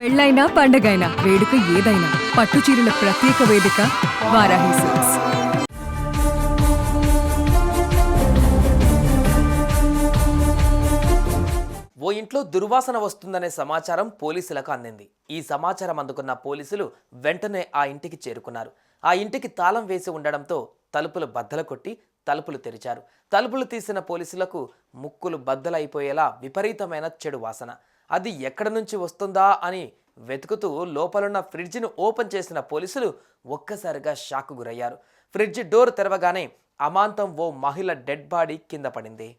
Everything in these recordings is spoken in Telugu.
పెళ్ళైనా పండగైనా వేడుక ఏదైనా పట్టు చీరల ప్రత్యేక వేదిక వారాహి సిల్క్స్. ఓ ఇంట్లో దుర్వాసన వస్తుందనే సమాచారం పోలీసులకు అందింది. ఈ సమాచారం అందుకున్న పోలీసులు వెంటనే ఆ ఇంటికి చేరుకున్నారు. ఆ ఇంటికి తాళం వేసి ఉండడంతో తలుపులు బద్దలు కొట్టి తలుపులు తెరిచారు. తలుపులు తీసిన పోలీసులకు ముక్కులు బద్దలైపోయేలా విపరీతమైన చెడు వాసన. అది ఎక్కడి నుంచి వస్తుందా అని వెతుకుతూ లోపలున్న ఫ్రిడ్జ్ను ఓపెన్ చేసిన పోలీసులు ఒక్కసారిగా షాక్ గురయ్యారు. ఫ్రిడ్జ్ డోర్ తెరవగానే అమాంతం ఓ మహిళ డెడ్ బాడీ కింద పడింది.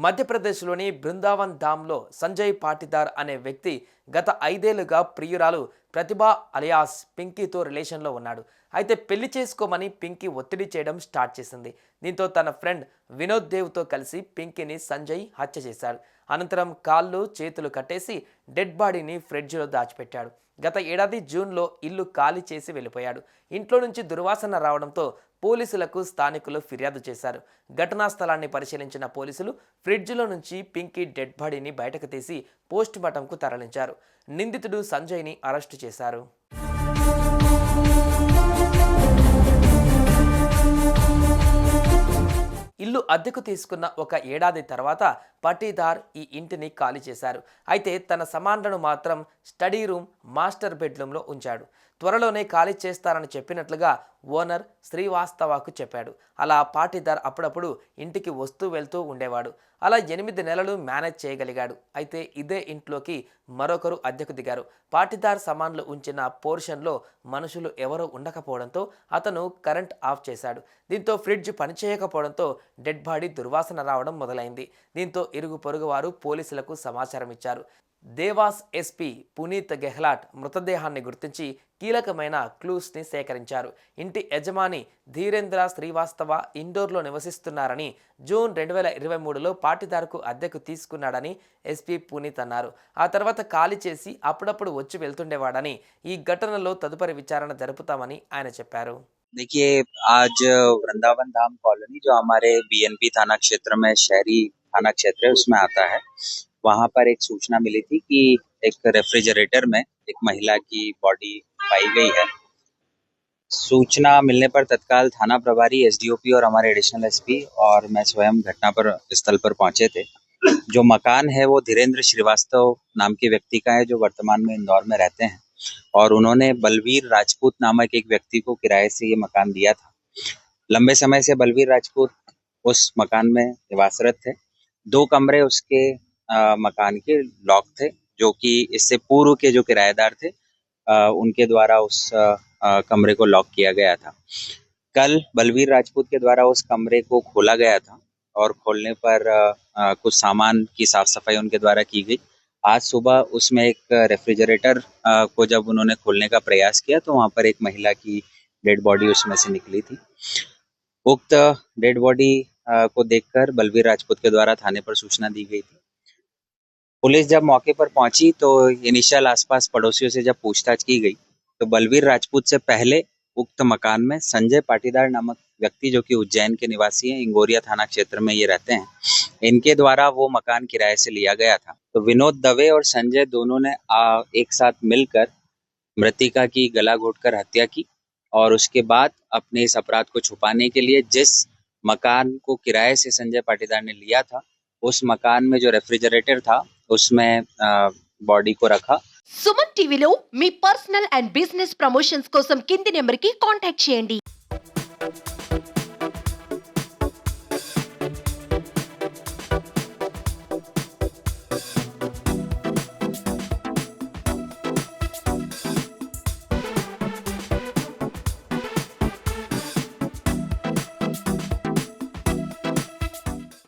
మధ్యప్రదేశ్లోని బృందావన్ ధామ్లో సంజయ్ పాటిదార్ అనే వ్యక్తి గత 5 ఏళ్లుగా ప్రియురాలు ప్రతిభ అలియాస్ పింకీతో రిలేషన్లో ఉన్నాడు. అయితే పెళ్లి చేసుకోమని పింకీ ఒత్తిడి చేయడం స్టార్ట్ చేసింది. దీంతో తన ఫ్రెండ్ వినోద్ దేవ్తో కలిసి పింకీని సంజయ్ హత్య చేశాడు. అనంతరం కాళ్ళు చేతులు కట్టేసి డెడ్ బాడీని ఫ్రిడ్జ్లో దాచిపెట్టాడు. గత ఏడాది జూన్లో ఇల్లు ఖాళీ చేసి వెళ్ళిపోయాడు. ఇంట్లో నుంచి దుర్వాసన రావడంతో పోలీసులకు స్థానికులు ఫిర్యాదు చేశారు. ఘటనా స్థలాన్ని పరిశీలించిన పోలీసులు ఫ్రిడ్జ్లో నుంచి పింకీ డెడ్ బాడీని బయటకు తీసి పోస్టుమార్టంకు తరలించారు. నిందితుడు సంజయ్ని అరెస్టు చేశారు. ఇల్లు అద్దెకు తీసుకున్న ఒక ఏడాది తర్వాత పాటీదార్ ఈ ఇంటిని ఖాళీ చేశారు. అయితే తన సామాన్లను మాత్రం స్టడీ రూమ్, మాస్టర్ బెడ్రూమ్లో ఉంచాడు. త్వరలోనే ఖాళీ చేస్తారని చెప్పినట్లుగా ఓనర్ శ్రీవాస్తవకు చెప్పాడు. అలా పాటీదార్ అప్పుడప్పుడు ఇంటికి వస్తూ వెళ్తూ ఉండేవాడు. అలా 8 నెలలు మేనేజ్ చేయగలిగాడు. అయితే ఇదే ఇంట్లోకి మరొకరు అద్దెకు దిగారు. పాటీదార్ సామాన్లు ఉంచిన పోర్షన్లో మనుషులు ఎవరూ ఉండకపోవడంతో అతను కరెంట్ ఆఫ్ చేశాడు. దీంతో ఫ్రిడ్జ్ పనిచేయకపోవడంతో డెడ్ బాడీ దుర్వాసన రావడం మొదలైంది. దీంతో ఇరుగు పొరుగు వారు పోలీసులకు సమాచారం ఇచ్చారు. దేవాస్ ఎస్పీ పునీత్ గెహ్లాట్ మృతదేహాన్ని గుర్తించి కీలకమైన క్లూస్ని సేకరించారు. ఇంటి యజమాని ధీరేంద్ర శ్రీవాస్తవ ఇండోర్లో నివసిస్తున్నారని, జూన్ 2023లో పాటీదార్కు అద్దెకు తీసుకున్నాడని ఎస్పీ పునీత్ అన్నారు. ఆ తర్వాత ఖాళీ చేసి అప్పుడప్పుడు వచ్చి వెళ్తుండేవాడని, ఈ ఘటనలో తదుపరి విచారణ జరుపుతామని ఆయన చెప్పారు. देखिए, आज वृंदावन धाम कॉलोनी जो हमारे बीएनपी थाना क्षेत्र में शहरी थाना क्षेत्र है उसमें आता है, वहां पर एक सूचना मिली थी कि एक रेफ्रिजरेटर में एक महिला की बॉडी पाई गई है। सूचना मिलने पर तत्काल थाना प्रभारी एसडीओपी और हमारे एडिशनल एसपी और मैं स्वयं घटना पर स्थल पर पहुंचे थे। जो मकान है वो धीरेन्द्र श्रीवास्तव नाम के व्यक्ति का है, जो वर्तमान में इंदौर में रहते हैं, और उन्होंने बलवीर राजपूत नामक एक व्यक्ति को किराए से ये मकान दिया था। लंबे समय से बलवीर राजपूत उस मकान में निवासरत थे। 2 कमरे उसके मकान के लॉक थे, जो कि इससे पूर्व के जो किराएदार थे उनके द्वारा उस कमरे को लॉक किया गया था। कल बलवीर राजपूत के द्वारा उस कमरे को खोला गया था और खोलने पर कुछ सामान की साफ सफाई उनके द्वारा की गई। आज सुबह उसमें एक रेफ्रिजरेटर को जब उन्होंने खोलने का प्रयास किया तो वहां पर एक महिला की डेड बॉडी उसमें से निकली थी। उक्त डेड बॉडी को देखकर बलवीर राजपूत के द्वारा थाने पर सूचना दी गई थी। पुलिस जब मौके पर पहुंची तो इनिशियल आसपास पड़ोसियों से जब पूछताछ की गई तो बलवीर राजपूत से पहले उक्त मकान में संजय पाटीदार नामक व्यक्ति, जो कि उज्जैन के निवासी हैं, इंगोरिया थाना क्षेत्र में ये रहते हैं, इनके द्वारा वो मकान किराए से लिया गया था। तो विनोद दवे और संजय दोनों ने एक साथ मिलकर मृतिका की गला घोटकर हत्या की और उसके बाद अपने इस अपराध को छुपाने के लिए जिस मकान को किराए से संजय पाटीदार ने लिया था उस मकान में जो रेफ्रिजरेटर था उसमें बॉडी को रखा। సుమన్ టీవీలో మీ పర్సనల్ అండ్ బిజినెస్ ప్రమోషన్స్ కోసం కింది నెంబర్కి కాంటాక్ట్ చేయండి.